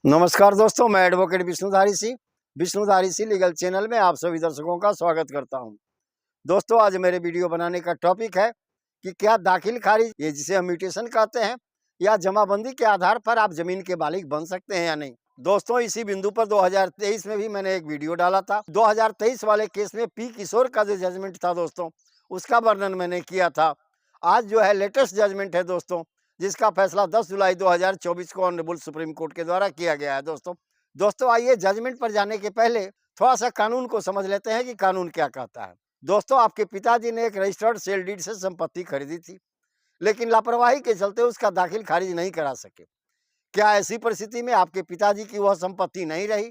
नमस्कार दोस्तों, मैं advocate Vishnudhari Singh legal channel में आप सभी दर्शकों का स्वागत करता हूं। दोस्तों, आज मेरे वीडियो बनाने का टॉपिक है कि क्या दाखिल खारिज, ये जिसे हम म्यूटेशन कहते हैं, या जमाबंदी के आधार पर आप जमीन के मालिक बन सकते हैं या नहीं। दोस्तों, इसी बिंदु पर 2023 में भी मैंने एक वीडियो डाला था। 2023 वाले केस में पी किशोर का जो जजमेंट था दोस्तों, उसका वर्णन मैंने किया था। आज जो है लेटेस्ट जजमेंट है दोस्तों, जिसका फैसला 10 जुलाई 2024 को ऑनरेबल सुप्रीम कोर्ट के द्वारा किया गया है। दोस्तों आइए जजमेंट पर जाने के पहले थोड़ा सा कानून को समझ लेते हैं कि कानून क्या कहता है। दोस्तों, आपके पिताजी ने एक रजिस्टर्ड सेल डीड से संपत्ति खरीदी थी, लेकिन लापरवाही के चलते उसका दाखिल खारिज नहीं करा सके। क्या ऐसी परिस्थिति में आपके पिताजी की वह संपत्ति नहीं रही?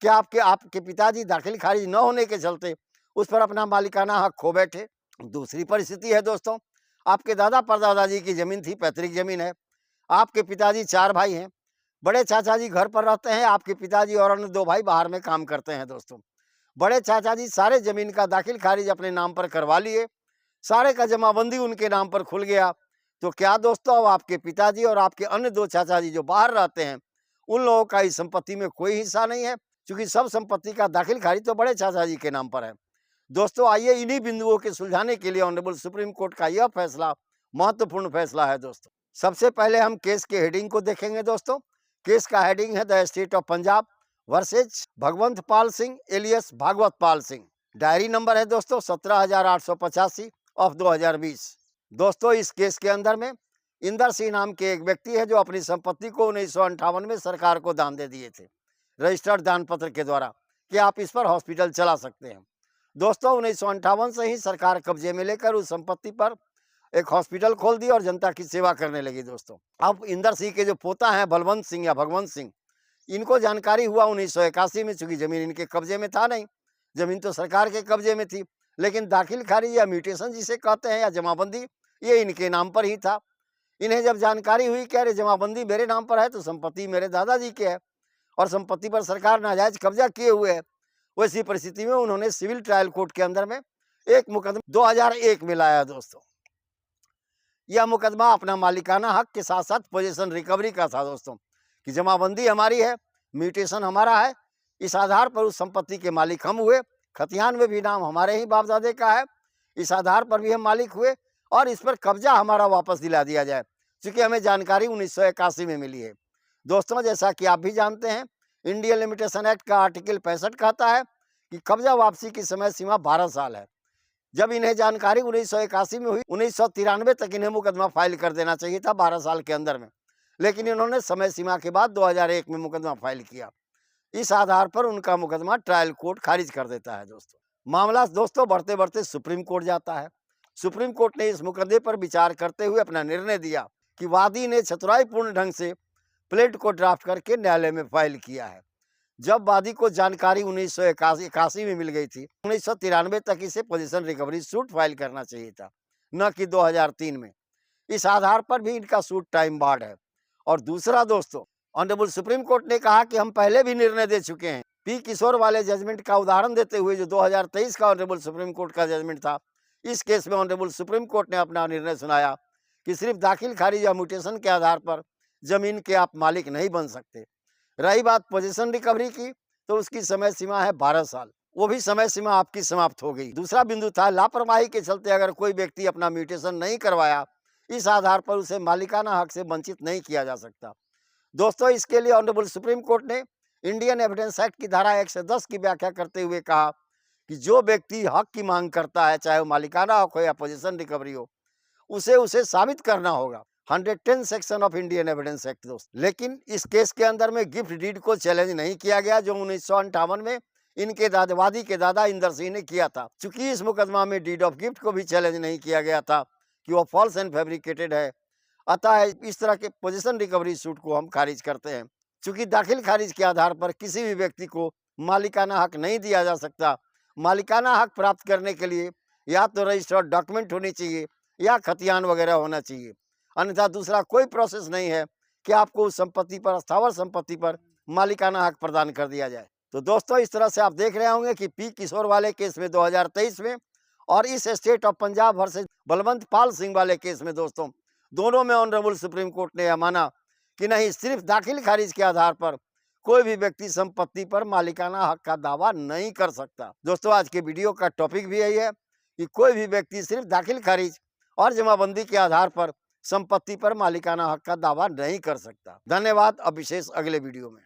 क्या आपके पिताजी दाखिल खारिज न होने के चलते उस पर अपना मालिकाना हक खो बैठे? दूसरी परिस्थिति है दोस्तों, आपके दादा परदादा जी की जमीन थी, पैतृक जमीन है। आपके पिताजी 4 भाई हैं। बड़े चाचा जी घर पर रहते हैं, आपके पिताजी और अन्य 2 भाई बाहर में काम करते हैं। दोस्तों, बड़े चाचा जी सारे जमीन का दाखिल खारिज अपने नाम पर करवा लिए, सारे का जमाबंदी उनके नाम पर खुल गया। तो क्या दोस्तों, अब आपके पिताजी और आपके अन्य 2 चाचा जी जो बाहर रहते हैं, उन लोगों का इस संपत्ति में कोई हिस्सा नहीं है? क्योंकि सब संपत्ति का दाखिल खारिज तो बड़े चाचा जी के नाम पर है। दोस्तों, आइए इन्हीं बिंदुओं के सुलझाने के लिए ऑनरेबल सुप्रीम कोर्ट का यह फैसला महत्वपूर्ण फैसला है। दोस्तों, सबसे पहले हम केस के हेडिंग को देखेंगे। दोस्तों, केस का हेडिंग है the state of Punjab versus Bhagwant Pal Singh alias Bhagwat Pal Singh. Diary number है दोस्तों 17,885 ऑफ 2020। दोस्तों, इस केस के अंदर में इंदर सिंह नाम के एक व्यक्ति है जो अपनी संपत्ति को 1958 में सरकार को दान दे दिए थे, रजिस्टर्ड दान पत्र के द्वारा कि आप इस पर हॉस्पिटल चला सकते हैं। दोस्तों, 1958 से ही सरकार कब्जे में लेकर उस संपत्ति पर एक हॉस्पिटल खोल दी और जनता की सेवा करने लगी। दोस्तों, अब इंदर सिंह के जो पोता हैं बलवंत सिंह या भगवंत सिंह, इनको जानकारी हुआ 1981 में, चूंकि जमीन इनके कब्जे में था नहीं, जमीन तो सरकार के कब्जे में थी, लेकिन दाखिल खारिज या म्यूटेशन जिसे कहते हैं या जमाबंदी, ये इनके नाम पर ही था। इन्हें जब जानकारी हुई कि अरे जमाबंदी मेरे नाम पर है तो संपत्ति मेरे दादाजी की है और संपत्ति पर सरकार नाजायज कब्जा किए हुए है, वैसी परिस्थिति में उन्होंने सिविल ट्रायल कोर्ट के अंदर में एक मुकदमा 2001 में लाया। दोस्तों, यह मुकदमा अपना मालिकाना हक के साथ साथ पोजीशन रिकवरी का था। दोस्तों, कि जमाबंदी हमारी है, म्यूटेशन हमारा है, इस आधार पर उस संपत्ति के मालिक हम हुए, खतियान में भी नाम हमारे ही बाप दादे का है, इस आधार पर भी हम मालिक हुए और इस पर कब्जा हमारा वापस दिला दिया जाए, क्योंकि हमें जानकारी 1981 में मिली है। दोस्तों, जैसा कि आप भी जानते हैं, इंडियन लिमिटेशन एक्ट का आर्टिकल 65 कहता है कि कब्जा वापसी की समय सीमा 12 साल है। जब इन्हें जानकारी 1981 में हुई, 1993 तक इन्हें मुकदमा फाइल कर देना चाहिए था 12 साल के अंदर में, लेकिन इन्होंने समय सीमा के बाद 2001 में मुकदमा फाइल किया। इस आधार पर उनका मुकदमा ट्रायल कोर्ट खारिज कर देता है। दोस्तों, मामला दोस्तों बढ़ते बढ़ते सुप्रीम कोर्ट जाता है। सुप्रीम कोर्ट ने इस मुकदमे पर विचार करते हुए अपना निर्णय दिया कि वादी ने चतुराईपूर्ण ढंग से प्लेट को ड्राफ्ट करके न्यायालय में फाइल किया है। जब वादी को जानकारी 1981 में मिल गई थी, 1993 तक इसे पोजीशन रिकवरी सूट फाइल करना चाहिए था, न कि 2003 में। इस आधार पर भी इनका सूट टाइम बार्ड है। और दूसरा दोस्तों, ऑनरेबल सुप्रीम कोर्ट ने कहा कि हम पहले भी निर्णय दे चुके हैं। पी किशोर वाले जजमेंट का उदाहरण देते हुए जो 2023 का ऑनरेबल सुप्रीम कोर्ट का जजमेंट था, इस केस में ऑनरेबल सुप्रीम कोर्ट ने अपना निर्णय सुनाया कि सिर्फ दाखिल खारिज या म्यूटेशन के आधार पर जमीन के आप मालिक नहीं बन सकते। रही बात पोजीशन रिकवरी की, तो उसकी समय सीमा है 12 साल, वो भी समय सीमा आपकी समाप्त हो गई। दूसरा बिंदु था लापरवाही के चलते अगर कोई व्यक्ति अपना म्यूटेशन नहीं करवाया, इस आधार पर उसे मालिकाना हक से वंचित नहीं किया जा सकता। दोस्तों, इसके लिए ऑनरेबल सुप्रीम कोर्ट ने इंडियन एविडेंस एक्ट की धारा 110 की व्याख्या करते हुए कहा कि जो व्यक्ति हक की मांग करता है, चाहे वो मालिकाना हक हो या पोजीशन रिकवरी हो, उसे साबित करना होगा। 110 section of Indian evidence act. दोस्त, लेकिन इस केस के अंदर में गिफ्ट डीड को चैलेंज नहीं किया गया, जो 1958 में इनके वादी के दादा इंदर सिंह ने किया था। चूंकि इस मुकदमा में डीड ऑफ गिफ्ट को भी चैलेंज नहीं किया गया था कि वो फॉल्स एंड फैब्रिकेटेड है, अतः इस तरह के पोजीशन रिकवरी सूट को हम खारिज करते हैं। चूंकि दाखिल खारिज के आधार पर किसी भी व्यक्ति को मालिकाना हक नहीं दिया जा सकता। मालिकाना हक प्राप्त करने के लिए या तो रजिस्टर्ड डॉक्यूमेंट होनी चाहिए या खतियान वगैरह होना चाहिए, अन्यथा दूसरा कोई प्रोसेस नहीं है कि आपको उस संपत्ति पर, स्थावर संपत्ति पर मालिकाना हक प्रदान कर दिया जाए। तो दोस्तों, इस तरह से आप देख रहे होंगे कि पी किशोर वाले केस में 2023 में और इस state of Punjab versus Balwant Pal Singh वाले केस में दोस्तों, दोनों में ऑनरेबल सुप्रीम कोर्ट ने यह माना कि नहीं, सिर्फ दाखिल खारिज के आधार पर कोई भी व्यक्ति संपत्ति पर मालिकाना हक का दावा नहीं कर सकता। दोस्तों, आज के वीडियो का टॉपिक भी यही है कि कोई भी व्यक्ति सिर्फ दाखिल खारिज और जमाबंदी के आधार पर संपत्ति पर मालिकाना हक का दावा नहीं कर सकता। धन्यवाद। अब विशेष अगले वीडियो में।